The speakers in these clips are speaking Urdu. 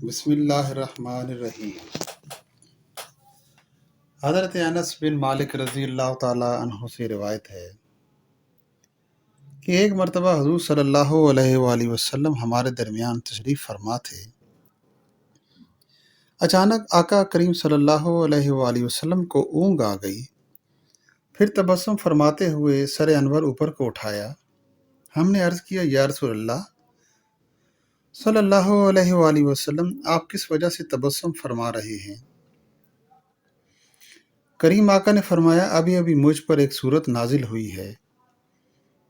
بسم اللہ الرحمن الرحیم۔ حضرت انس بن مالک رضی اللہ تعالی عنہ سے روایت ہے کہ ایک مرتبہ حضور صلی اللہ علیہ وآلہ وسلم ہمارے درمیان تشریف فرما تھے۔ اچانک آقا کریم صلی اللہ علیہ وآلہ وسلم کو اونگ آ گئی، پھر تبسم فرماتے ہوئے سر انور اوپر کو اٹھایا۔ ہم نے عرض کیا، یا رسول اللہ صلی اللہ علیہ وآلہ وسلم، آپ کس وجہ سے تبسم فرما رہے ہیں؟ کریم آقا نے فرمایا، ابھی ابھی مجھ پر ایک سورت نازل ہوئی ہے۔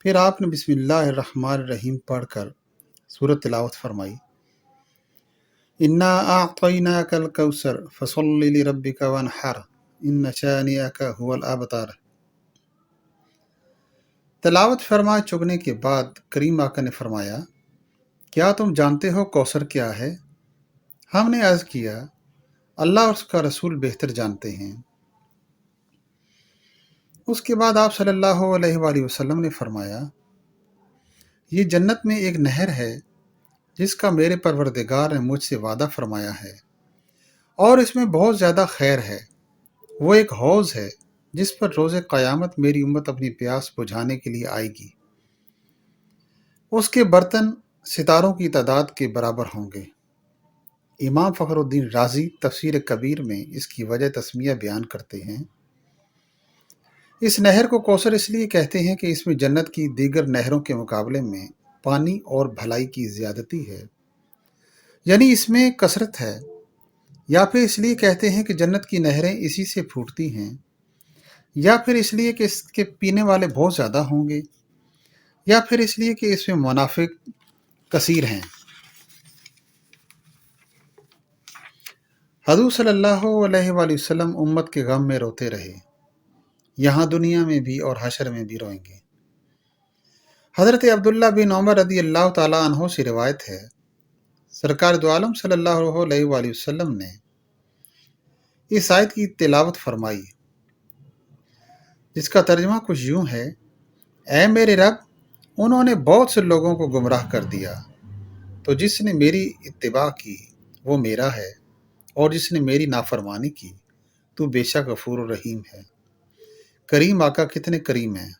پھر آپ نے بسم اللہ الرحمن الرحیم پڑھ کر سورت تلاوت فرمائی، انا اعطیناک الکوثر فصل لربک وانحر ان شانئک هو الابتر۔ تلاوت فرما چکنے کے بعد کریم آقا نے فرمایا، کیا تم جانتے ہو کوثر کیا ہے؟ ہم نے عرض کیا، اللہ اور اس کا رسول بہتر جانتے ہیں۔ اس کے بعد آپ صلی اللہ علیہ وآلہ وسلم نے فرمایا، یہ جنت میں ایک نہر ہے جس کا میرے پروردگار نے مجھ سے وعدہ فرمایا ہے، اور اس میں بہت زیادہ خیر ہے۔ وہ ایک حوض ہے جس پر روز قیامت میری امت اپنی پیاس بجھانے کے لیے آئے گی۔ اس کے برتن ستاروں کی تعداد کے برابر ہوں گے۔ امام فخر الدین رازی تفسیر کبیر میں اس کی وجہ تسمیہ بیان کرتے ہیں، اس نہر کو کوثر اس لیے کہتے ہیں کہ اس میں جنت کی دیگر نہروں کے مقابلے میں پانی اور بھلائی کی زیادتی ہے، یعنی اس میں کثرت ہے۔ یا پھر اس لیے کہتے ہیں کہ جنت کی نہریں اسی سے پھوٹتی ہیں، یا پھر اس لیے کہ اس کے پینے والے بہت زیادہ ہوں گے، یا پھر اس لیے کہ اس میں منافع کثیر ہیں۔ حضور صلی اللہ علیہ وآلہ وسلم امت کے غم میں روتے رہے، یہاں دنیا میں بھی اور حشر میں بھی روئیں گے۔ حضرت عبداللہ بن عمر رضی اللہ تعالیٰ عنہ سے روایت ہے، سرکار دو عالم صلی اللہ علیہ وآلہ وسلم نے اس آیت کی تلاوت فرمائی، جس کا ترجمہ کچھ یوں ہے، اے میرے رب، انہوں نے بہت سے لوگوں کو گمراہ کر دیا، تو جس نے میری اتباع کی وہ میرا ہے، اور جس نے میری نافرمانی کی تو بے شک غفور الرحیم ہے۔ کریم آقا کتنے کریم ہیں،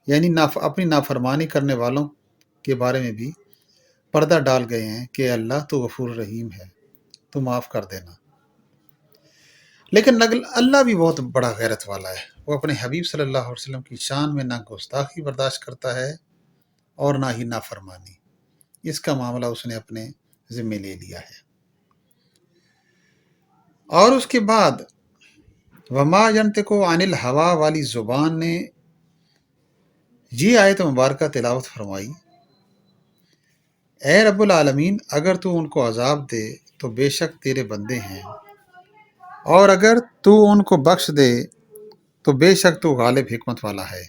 یعنی اپنی نافرمانی کرنے والوں کے بارے میں بھی پردہ ڈال گئے ہیں کہ اللہ تو غفور الرحیم ہے، تو معاف کر دینا۔ لیکن اللہ بھی بہت بڑا غیرت والا ہے، وہ اپنے حبیب صلی اللہ علیہ وسلم کی شان میں نہ گستاخی برداشت کرتا ہے اور نہ ہی نافرمانی، اس کا معاملہ اس نے اپنے ذمہ لے لیا ہے۔ اور اس کے بعد وما ینطق عن الہوا والی زبان نے یہ آیت مبارکہ تلاوت فرمائی، اے رب العالمین، اگر تو ان کو عذاب دے تو بے شک تیرے بندے ہیں، اور اگر تو ان کو بخش دے تو بے شک تو غالب حکمت والا ہے۔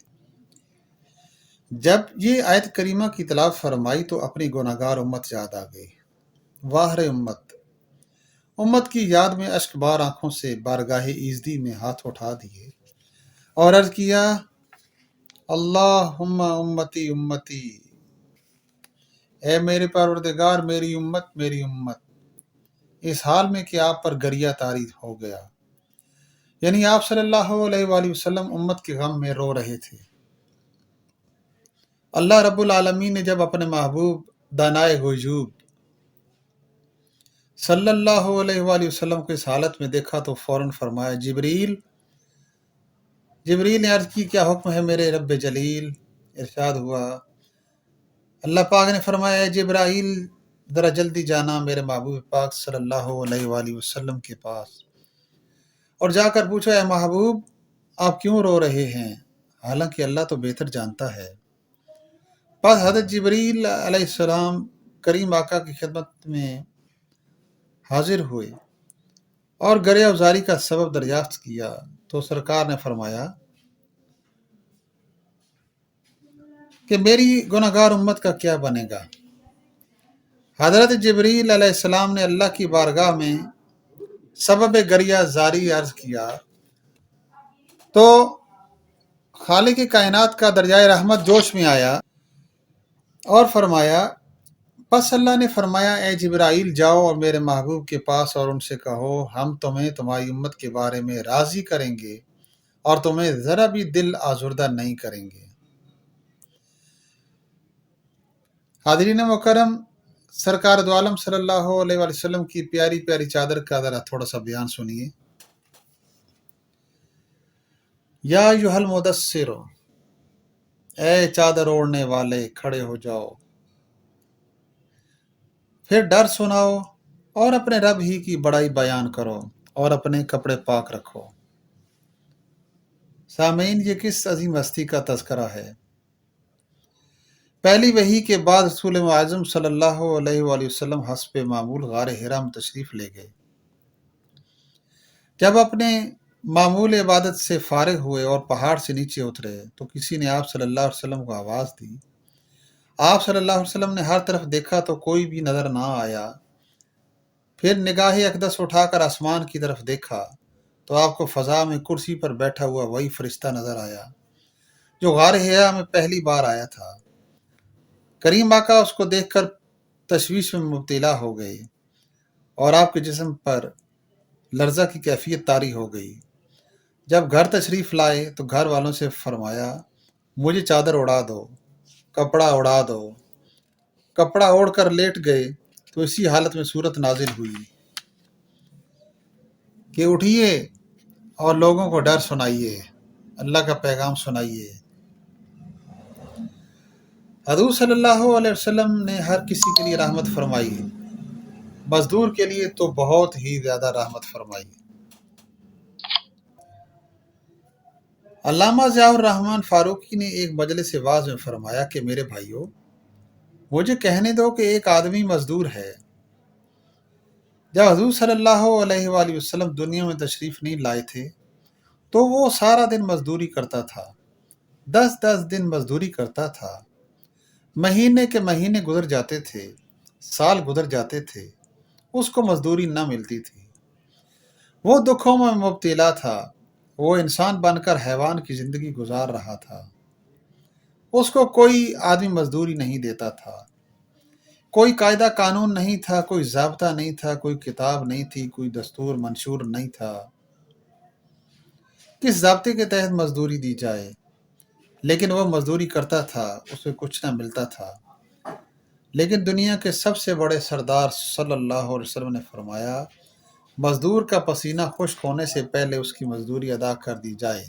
جب یہ آیت کریمہ کی تلاوت فرمائی تو اپنی گناہگار امت یاد آ گئی۔ واہ رے امت کی یاد میں اشک بار آنکھوں سے بارگاہ ایزدی میں ہاتھ اٹھا دیے اور عرض کیا، اللہم امتی امتی، اے میرے پروردگار میری امت، اس حال میں کہ آپ پر گریہ طاری ہو گیا، یعنی آپ صلی اللہ علیہ وآلہ وسلم امت کے غم میں رو رہے تھے۔ اللہ رب العالمین نے جب اپنے محبوب دانائے غیوب صلی اللہ علیہ وآلہ وسلم کو اس حالت میں دیکھا تو فوراً فرمایا، جبریل نے عرض کی، کیا حکم ہے میرے رب جلیل؟ ارشاد ہوا، اللہ پاک نے فرمایا، اے جبرائیل، ذرا جلدی جانا میرے محبوب پاک صلی اللہ علیہ وآلہ وسلم کے پاس اور جا کر پوچھو، اے محبوب، آپ کیوں رو رہے ہیں؟ حالانکہ اللہ تو بہتر جانتا ہے۔ پس حضرت جبریل علیہ السلام کریم آقا کی خدمت میں حاضر ہوئے اور گریہ ازاری کا سبب دریافت کیا تو سرکار نے فرمایا کہ میری گناہگار امت کا کیا بنے گا؟ حضرت جبریل علیہ السلام نے اللہ کی بارگاہ میں سبب گریہ زاری عرض کیا تو خالق کائنات کا دریائے رحمت جوش میں آیا اور فرمایا، پس اللہ نے فرمایا اے جبرائیل جاؤ اور میرے محبوب کے پاس اور ان سے کہو ہم تمہیں تمہاری امت کے بارے میں راضی کریں گے اور تمہیں ذرا بھی دل آزردہ نہیں کریں گے۔ حاضرین مکرم، سرکار دو عالم صلی اللہ علیہ وآلہ وسلم کی پیاری پیاری چادر کا ذرا تھوڑا سا بیان سنیے۔ یا ایھا المدثر، اے چادر اوڑھنے والے کھڑے ہو جاؤ، پھر ڈر سناؤ اور اپنے رب ہی کی بڑائی بیان کرو اور اپنے کپڑے پاک رکھو۔ سامعین، یہ کس عظیم ہستی کا تذکرہ ہے۔ پہلی وحی کے بعد رسول اعظم صلی اللہ علیہ وآلہ وسلم حسب معمول غار حرا میں تشریف لے گئے۔ جب اپنے معمول عبادت سے فارغ ہوئے اور پہاڑ سے نیچے اترے تو کسی نے آپ صلی اللہ علیہ وسلم کو آواز دی۔ آپ صلی اللہ علیہ وسلم نے ہر طرف دیکھا تو کوئی بھی نظر نہ آیا۔ پھر نگاہ اقدس اٹھا کر آسمان کی طرف دیکھا تو آپ کو فضا میں کرسی پر بیٹھا ہوا وہی فرشتہ نظر آیا جو غار حرا میں پہلی بار آیا تھا۔ کریم آقا اس کو دیکھ کر تشویش میں مبتلا ہو گئے اور آپ کے جسم پر لرزہ کی کیفیت طاری ہو گئی۔ جب گھر تشریف لائے تو گھر والوں سے فرمایا مجھے چادر اڑا دو، کپڑا اڑا دو۔ کپڑا اوڑھ کر لیٹ گئے تو اسی حالت میں صورت نازل ہوئی کہ اٹھیے اور لوگوں کو ڈر سنائیے، اللہ کا پیغام سنائیے۔ حضور صلی اللہ علیہ وسلم نے ہر کسی کے لیے رحمت فرمائی، مزدور کے لیے تو بہت ہی زیادہ رحمت فرمائی۔ علامہ ضیاء الرحمن فاروقی نے ایک مجلس واعظ میں فرمایا کہ میرے بھائیو، مجھے کہنے دو کہ ایک آدمی مزدور ہے۔ جب حضور صلی اللہ علیہ وآلہ وسلم دنیا میں تشریف نہیں لائے تھے تو وہ سارا دن مزدوری کرتا تھا، 10 دن مزدوری کرتا تھا۔ مہینے کے مہینے گزر جاتے تھے، سال گزر جاتے تھے، اس کو مزدوری نہ ملتی تھی۔ وہ دکھوں میں مبتلا تھا، وہ انسان بن کر حیوان کی زندگی گزار رہا تھا۔ اس کو کوئی آدمی مزدوری نہیں دیتا تھا، کوئی قاعدہ قانون نہیں تھا، کوئی ضابطہ نہیں تھا، کوئی کتاب نہیں تھی، کوئی دستور منشور نہیں تھا کس ضابطے کے تحت مزدوری دی جائے، لیکن وہ مزدوری کرتا تھا، اسے کچھ نہ ملتا تھا۔ لیکن دنیا کے سب سے بڑے سردار صلی اللہ علیہ وسلم نے فرمایا مزدور کا پسینہ خشک ہونے سے پہلے اس کی مزدوری ادا کر دی جائے۔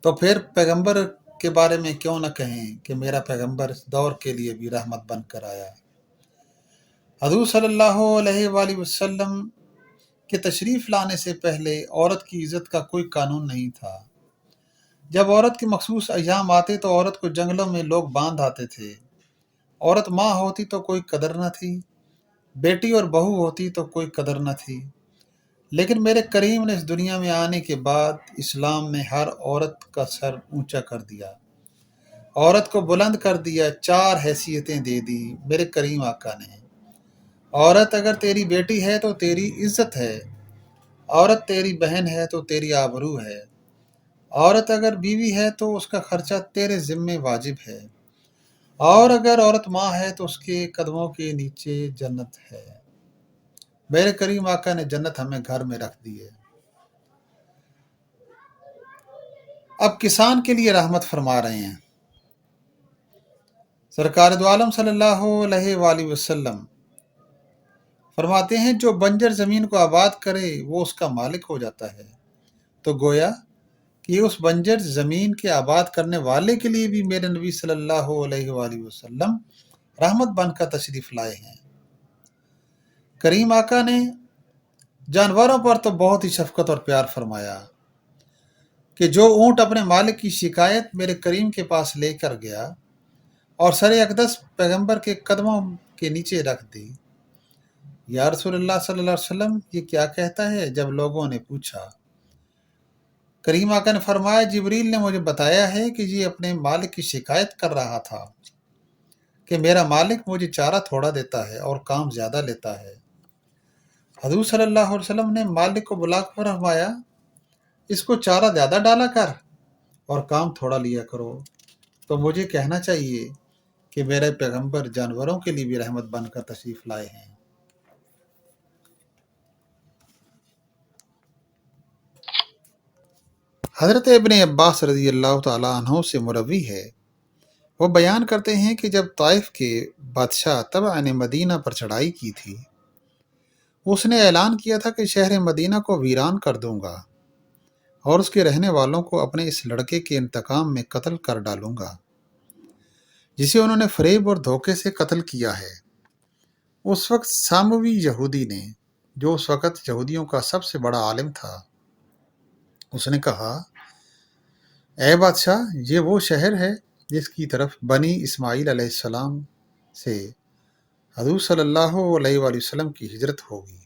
تو پھر پیغمبر کے بارے میں کیوں نہ کہیں کہ میرا پیغمبر اس دور کے لیے بھی رحمت بن کر آیا۔ حضور صلی اللہ علیہ وآلہ وسلم کے تشریف لانے سے پہلے عورت کی عزت کا کوئی قانون نہیں تھا۔ جب عورت کے مخصوص ایام آتے تو عورت کو جنگلوں میں لوگ باندھ آتے تھے۔ عورت ماں ہوتی تو کوئی قدر نہ تھی، بیٹی اور بہو ہوتی تو کوئی قدر نہ تھی۔ لیکن میرے کریم نے اس دنیا میں آنے کے بعد اسلام میں ہر عورت کا سر اونچا کر دیا، عورت کو بلند کر دیا، 4 حیثیتیں دے دی میرے کریم آقا نے۔ عورت اگر تیری بیٹی ہے تو تیری عزت ہے، عورت تیری بہن ہے تو تیری آبرو ہے، عورت اگر بیوی ہے تو اس کا خرچہ تیرے ذمے واجب ہے، اور اگر عورت ماں ہے تو اس کے قدموں کے نیچے جنت ہے۔ میرے کریم آقا نے جنت ہمیں گھر میں رکھ دی ہے۔ اب کسان کے لیے رحمت فرما رہے ہیں۔ سرکار دو عالم صلی اللہ علیہ وآلہ وسلم فرماتے ہیں جو بنجر زمین کو آباد کرے وہ اس کا مالک ہو جاتا ہے۔ تو گویا کہ اس بنجر زمین کے آباد کرنے والے کے لیے بھی میرے نبی صلی اللہ علیہ وآلہ وسلم رحمت بن کر تشریف لائے ہیں۔ کریم آقا نے جانوروں پر تو بہت ہی شفقت اور پیار فرمایا کہ جو اونٹ اپنے مالک کی شکایت میرے کریم کے پاس لے کر گیا اور سر اقدس پیغمبر کے قدموں کے نیچے رکھ دی۔ یا رسول اللہ صلی اللہ علیہ وسلم یہ کیا کہتا ہے؟ جب لوگوں نے پوچھا، کریم آقا نے فرمایا جبریل نے مجھے بتایا ہے کہ یہ اپنے مالک کی شکایت کر رہا تھا کہ میرا مالک مجھے چارہ تھوڑا دیتا ہے اور کام زیادہ لیتا ہے۔ حضور صلی اللہ علیہ وسلم نے مالک کو بلا کر فرمایا اس کو چارہ زیادہ ڈالا کر اور کام تھوڑا لیا کرو۔ تو مجھے کہنا چاہیے کہ میرے پیغمبر جانوروں کے لیے بھی رحمت بن کر تشریف لائے ہیں۔ حضرت ابن عباس رضی اللہ تعالیٰ عنہ سے مروی ہے، وہ بیان کرتے ہیں کہ جب طائف کے بادشاہ طبع نے مدینہ پر چڑھائی کی تھی، اس نے اعلان کیا تھا کہ شہر مدینہ کو ویران کر دوں گا اور اس کے رہنے والوں کو اپنے اس لڑکے کے انتقام میں قتل کر ڈالوں گا جسے انہوں نے فریب اور دھوکے سے قتل کیا ہے۔ اس وقت ساموی یہودی نے، جو اس وقت یہودیوں کا سب سے بڑا عالم تھا، اس نے کہا، اے بادشاہ، یہ وہ شہر ہے جس کی طرف بنی اسماعیل علیہ السلام سے حضور صلی اللہ علیہ وآلہ وسلم کی ہجرت ہوگی۔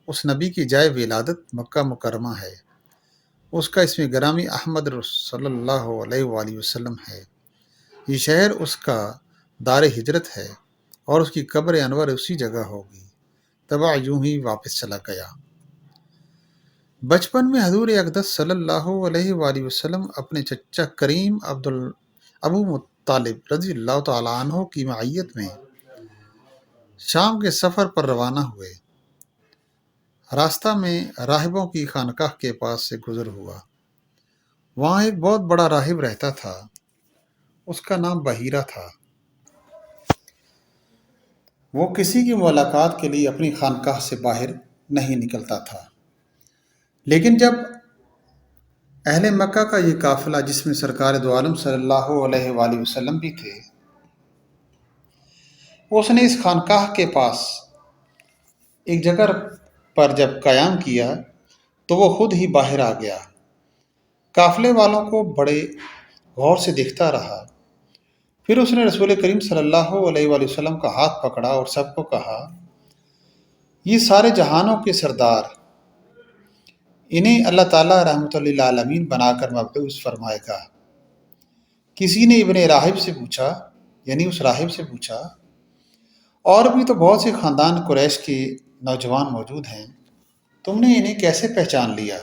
اس نبی کی جائے ولادت مکہ مکرمہ ہے۔ اس کا اسم گرامی احمد صلی اللہ علیہ وآلہ وسلم ہے۔ یہ شہر اس کا دار ہجرت ہے اور اس کی قبر انور اسی جگہ ہوگی۔ تبع یوں ہی واپس چلا گیا۔ بچپن میں حضور اقدس صلی اللہ علیہ وآلہ وسلم اپنے چچا کریم ابو طالب رضی اللہ تعالیٰ عنہ کی معیت میں شام کے سفر پر روانہ ہوئے۔ راستہ میں راہبوں کی خانقاہ کے پاس سے گزر ہوا۔ وہاں ایک بہت بڑا راہب رہتا تھا، اس کا نام بحیرہ تھا۔ وہ کسی کی ملاقات کے لیے اپنی خانقاہ سے باہر نہیں نکلتا تھا، لیکن جب اہل مکہ کا یہ قافلہ، جس میں سرکار دو عالم صلی اللہ علیہ وآلہ وسلم بھی تھے، اس نے اس خانقاہ کے پاس ایک جگہ پر جب قیام کیا تو وہ خود ہی باہر آ گیا۔ قافلے والوں کو بڑے غور سے دیکھتا رہا۔ پھر اس نے رسول کریم صلی اللہ علیہ وآلہ وسلم کا ہاتھ پکڑا اور سب کو کہا، یہ سارے جہانوں کے سردار، انہیں اللہ تعالیٰ رحمۃ للعالمین بنا کر مبعوث فرمائے گا۔ کسی نے ابن راہب سے پوچھا، یعنی اس راہب سے پوچھا، اور بھی تو بہت سے خاندان قریش کے نوجوان موجود ہیں، تم نے انہیں کیسے پہچان لیا؟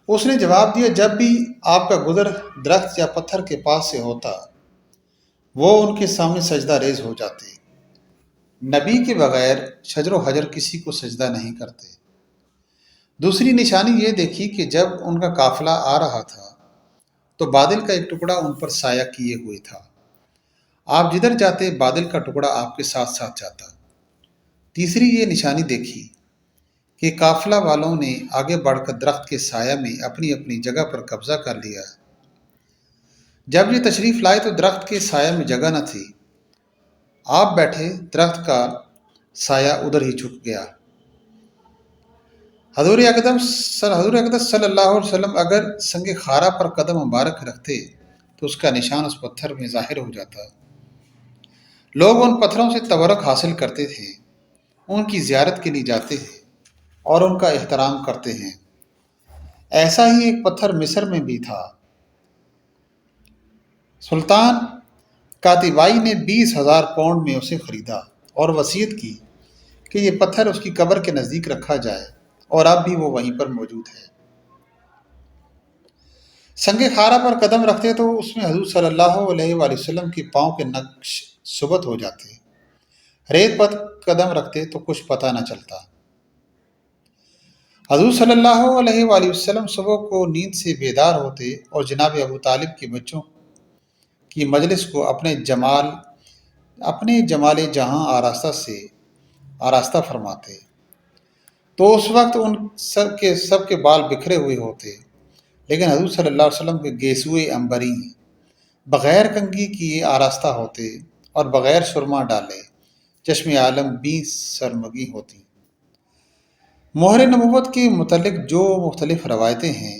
اس نے جواب دیا، جب بھی آپ کا گزر درخت یا پتھر کے پاس سے ہوتا، وہ ان کے سامنے سجدہ ریز ہو جاتے۔ نبی کے بغیر شجر و حجر کسی کو سجدہ نہیں کرتے۔ دوسری نشانی یہ دیکھی کہ جب ان کا قافلہ آ رہا تھا تو بادل کا ایک ٹکڑا ان پر سایہ کیے ہوئے تھا۔ آپ جدھر جاتے بادل کا ٹکڑا آپ کے ساتھ ساتھ جاتا۔ تیسری یہ نشانی دیکھی کہ قافلہ والوں نے آگے بڑھ کر درخت کے سایہ میں اپنی اپنی جگہ پر قبضہ کر لیا۔ جب یہ تشریف لائے تو درخت کے سایہ میں جگہ نہ تھی۔ آپ بیٹھے، درخت کا سایہ ادھر ہی چھپ گیا۔ حضور اقدس صلی اللہ علیہ وسلم اگر سنگ خارا پر قدم مبارک رکھتے تو اس کا نشان اس پتھر میں ظاہر ہو جاتا۔ لوگ ان پتھروں سے تبرک حاصل کرتے تھے، ان کی زیارت کے لیے جاتے ہیں اور ان کا احترام کرتے ہیں۔ ایسا ہی ایک پتھر مصر میں بھی تھا۔ سلطان کاتیبائی نے 20,000 پاؤنڈ میں اسے خریدا اور وصیت کی کہ یہ پتھر اس کی قبر کے نزدیک رکھا جائے، اور اب بھی وہ وہیں پر موجود ہے۔ سنگ خارا پر قدم رکھتے تو اس میں حضور صلی اللہ علیہ وآلہ وسلم کے پاؤں کے نقش ثبت ہو جاتے۔ ریت پر قدم رکھتے تو کچھ پتہ نہ چلتا۔ حضور صلی اللہ علیہ وآلہ وسلم صبح کو نیند سے بیدار ہوتے اور جناب ابو طالب کے بچوں کی مجلس کو اپنے جمال جہاں آراستہ فرماتے، تو اس وقت ان سب کے بال بکھرے ہوئے ہوتے، لیکن حضور صلی اللہ علیہ وسلم کے گیسوئے عنبری بغیر کنگھی کیے آراستہ ہوتے اور بغیر سرما ڈالے چشم عالم 20 سرمگی ہوتی۔ مہر نبوت کے متعلق جو مختلف روایتیں ہیں،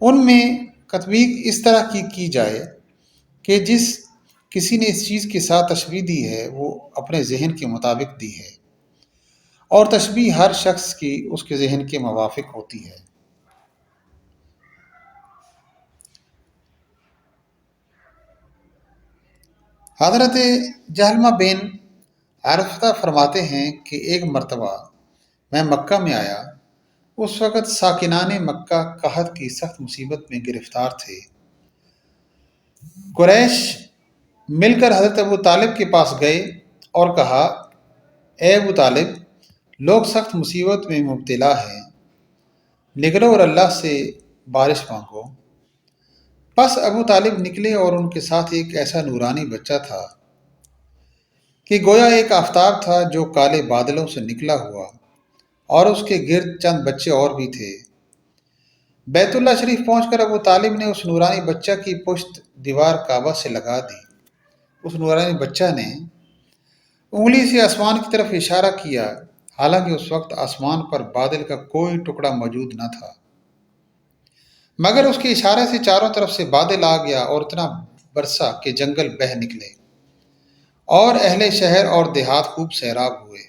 ان میں تطبیق اس طرح کی جائے کہ جس کسی نے اس چیز کے ساتھ تشبیہ دی ہے وہ اپنے ذہن کے مطابق دی ہے، اور تشبیہ ہر شخص کی اس کے ذہن کے موافق ہوتی ہے۔ حضرت جہلمہ بن عرفہ فرماتے ہیں کہ ایک مرتبہ میں مکہ میں آیا، اس وقت ساکنان مکہ قحط کی سخت مصیبت میں گرفتار تھے۔ قریش مل کر حضرت ابو طالب کے پاس گئے اور کہا، اے ابو طالب، لوگ سخت مصیبت میں مبتلا ہیں، نکلو اور اللہ سے بارش مانگو۔ پس ابو طالب نکلے اور ان کے ساتھ ایک ایسا نورانی بچہ تھا کہ گویا ایک آفتاب تھا جو کالے بادلوں سے نکلا ہوا، اور اس کے گرد چند بچے اور بھی تھے۔ بیت اللہ شریف پہنچ کر ابو طالب نے اس نورانی بچہ کی پشت دیوار کعبہ سے لگا دی۔ اس نورانی بچہ نے انگلی سے آسمان کی طرف اشارہ کیا، حالانکہ اس وقت آسمان پر بادل کا کوئی ٹکڑا موجود نہ تھا، مگر اس کے اشارے سے چاروں طرف سے بادل آ گیا اور اتنا برسا کہ جنگل بہہ نکلے، اور اہل شہر اور دیہات خوب سیراب ہوئے،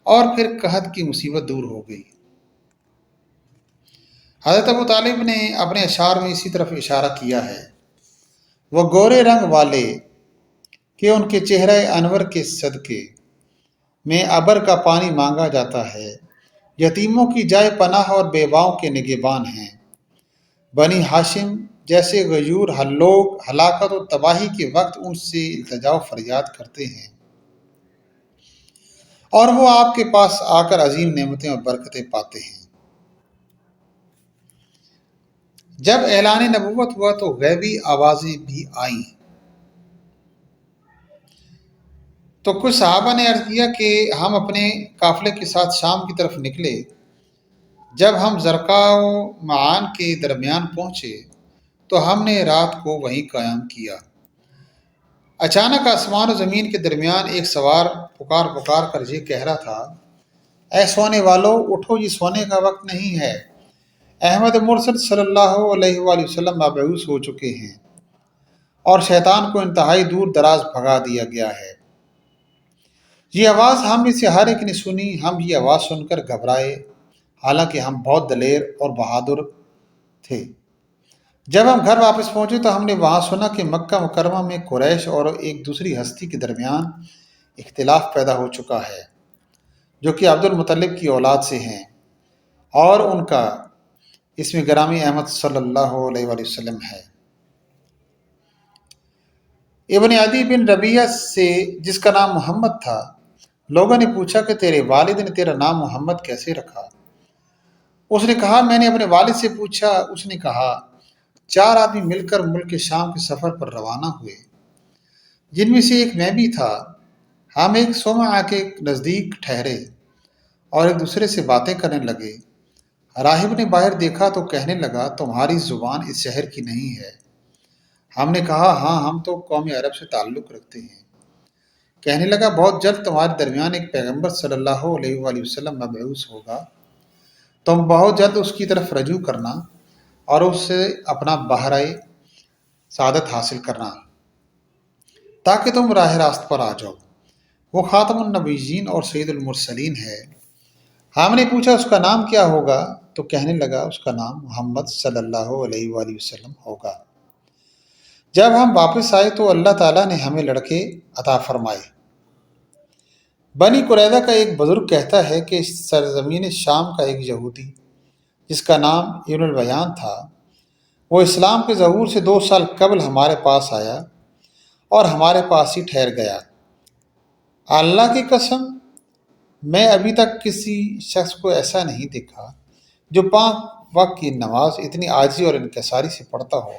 اور پھر قحط کی مصیبت دور ہو گئی۔ حضرت ابو طالب نے اپنے اشعار میں اسی طرف اشارہ کیا ہے، وہ گورے رنگ والے کہ ان کے چہرہ انور کے صدقے میں ابر کا پانی مانگا جاتا ہے، یتیموں کی جائے پناہ اور بیواؤں کے نگہبان ہیں۔ بنی ہاشم جیسے غیور لوگ ہلاکت و تباہی کے وقت ان سے التجا و فریاد کرتے ہیں، اور وہ آپ کے پاس آ کر عظیم نعمتیں اور برکتیں پاتے ہیں۔ جب اعلان نبوت ہوا تو غیبی آوازیں بھی آئیں، تو کچھ صحابہ نے عرض کیا کہ ہم اپنے قافلے کے ساتھ شام کی طرف نکلے۔ جب ہم زرقا و معان کے درمیان پہنچے تو ہم نے رات کو وہیں قیام کیا۔ اچانک آسمان و زمین کے درمیان ایک سوار پکار پکار کر یہ کہہ رہا تھا، اے سونے والو، اٹھو، یہ سونے کا وقت نہیں ہے، احمد مرسل صلی اللہ علیہ وآلہ وسلم مبعوث ہو چکے ہیں، اور شیطان کو انتہائی دور دراز بھگا دیا گیا ہے۔ یہ آواز ہم میں سے ہر ایک نے سنی۔ ہم یہ آواز سن کر گھبرائے، حالانکہ ہم بہت دلیر اور بہادر تھے۔ جب ہم گھر واپس پہنچے تو ہم نے وہاں سنا کہ مکہ مکرمہ میں قریش اور ایک دوسری ہستی کے درمیان اختلاف پیدا ہو چکا ہے، جو کہ عبد المطلب کی اولاد سے ہیں، اور ان کا اس میں گرامی احمد صلی اللہ علیہ وآلہ وسلم ہے۔ ابن عدی بن ربیعہ سے، جس کا نام محمد تھا، لوگوں نے پوچھا کہ تیرے والد نے تیرا نام محمد کیسے رکھا؟ اس نے کہا، میں نے اپنے والد سے پوچھا۔ اس نے کہا، 4 آدمی مل کر ملک شام کے سفر پر روانہ ہوئے، جن میں سے ایک میں بھی تھا۔ ہم ایک صومعہ کے نزدیک ٹھہرے اور ایک دوسرے سے باتیں کرنے لگے۔ راہب نے باہر دیکھا تو کہنے لگا، تمہاری زبان اس شہر کی نہیں ہے۔ ہم نے کہا، ہاں، ہم تو قوم عرب سے تعلق رکھتے ہیں۔ کہنے لگا، بہت جلد تمہارے درمیان ایک پیغمبر صلی اللہ علیہ وآلہ وسلم مبعوث ہوگا، تم بہت جلد اس کی طرف رجوع کرنا اور اس سے اپنا بہرہ سعادت حاصل کرنا، تاکہ تم راہ راست پر آ جاؤ۔ وہ خاتم النبیین اور سید المرسلین ہے۔ ہم نے پوچھا، اس کا نام کیا ہوگا؟ تو کہنے لگا، اس کا نام محمد صلی اللہ علیہ وآلہ وسلم ہوگا۔ جب ہم واپس آئے تو اللہ تعالیٰ نے ہمیں لڑکے عطا فرمائے۔ بنی قریظہ کا ایک بزرگ کہتا ہے کہ سرزمین شام کا ایک یہودی، جس کا نام ابن البیان تھا، وہ اسلام کے ظہور سے 2 سال قبل ہمارے پاس آیا اور ہمارے پاس ہی ٹھہر گیا۔ اللہ کی قسم، میں ابھی تک کسی شخص کو ایسا نہیں دیکھا جو 5 وقت کی نماز اتنی عاجزی اور انکساری سے پڑھتا ہو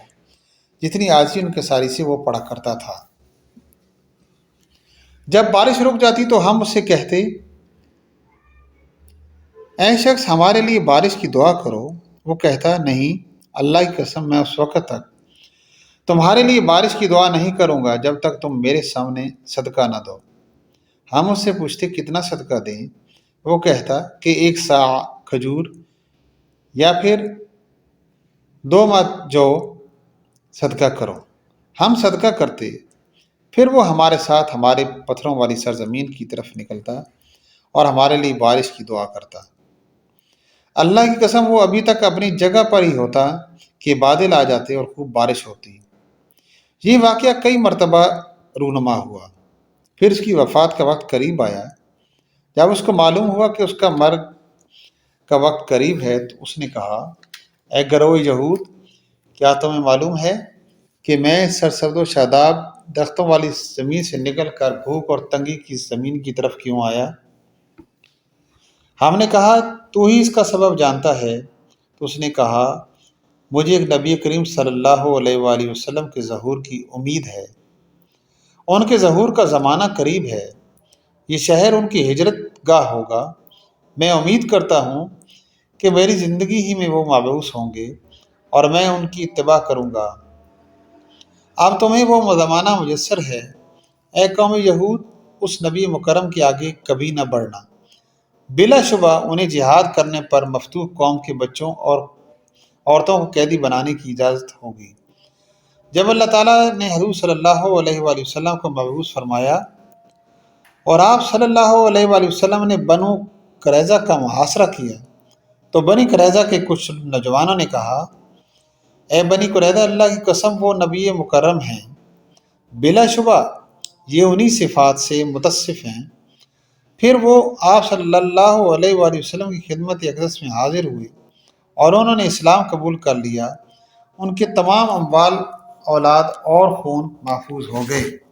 جتنی عاجزی اور انکساری سے وہ پڑھا کرتا تھا۔ جب بارش رک جاتی تو ہم اس سے کہتے، اے شخص، ہمارے لیے بارش کی دعا کرو۔ وہ کہتا، نہیں، اللہ کی قسم، میں اس وقت تک تمہارے لیے بارش کی دعا نہیں کروں گا جب تک تم میرے سامنے صدقہ نہ دو۔ ہم اس سے پوچھتے، کتنا صدقہ دیں؟ وہ کہتا کہ 1 صاع کھجور یا پھر 2 مد جو صدقہ کرو۔ ہم صدقہ کرتے، پھر وہ ہمارے ساتھ ہمارے پتھروں والی سرزمین کی طرف نکلتا اور ہمارے لیے بارش کی دعا کرتا۔ اللہ کی قسم، وہ ابھی تک اپنی جگہ پر ہی ہوتا کہ بادل آ جاتے اور خوب بارش ہوتی۔ یہ واقعہ کئی مرتبہ رونما ہوا۔ پھر اس کی وفات کا وقت قریب آیا۔ جب اس کو معلوم ہوا کہ اس کا مرگ کا وقت قریب ہے تو اس نے کہا، اے گروہ یہود، کیا تمہیں معلوم ہے کہ میں سرسبز و شاداب درختوں والی زمین سے نکل کر بھوک اور تنگی کی زمین کی طرف کیوں آیا؟ ہم نے کہا تو ہی اس کا سبب جانتا ہے۔ تو اس نے کہا مجھے ایک نبی کریم صلی اللہ علیہ وآلہ وسلم کے ظہور کی امید ہے۔ ان کے ظہور کا زمانہ قریب ہے۔ یہ شہر ان کی ہجرت گاہ ہوگا۔ میں امید کرتا ہوں کہ میری زندگی ہی میں وہ مبعوث ہوں گے اور میں ان کی اتباع کروں گا۔ اب تمہیں وہ زمانہ میسر ہے۔ اے قوم یہود، اس نبی مکرم کے آگے کبھی نہ بڑھنا۔ بلا شبہ انہیں جہاد کرنے پر مفتوح قوم کے بچوں اور عورتوں کو قیدی بنانے کی اجازت ہوگی۔ جب اللہ تعالیٰ نے حضور صلی اللہ علیہ وآلہ وسلم کو مبعوث فرمایا اور آپ صلی اللہ علیہ وآلہ وسلم نے بنو قریظہ کا محاصرہ کیا تو بنی قریظہ کے کچھ نوجوانوں نے کہا اے بنی قریظہ، اللہ کی قسم وہ نبی مکرم ہیں، بلا شبہ یہ انہی صفات سے متصف ہیں۔ پھر وہ آپ صلی اللہ علیہ وآلہ وسلم کی خدمت اقدس میں حاضر ہوئے اور انہوں نے اسلام قبول کر لیا۔ ان کے تمام اموال، اولاد اور خون محفوظ ہو گئے۔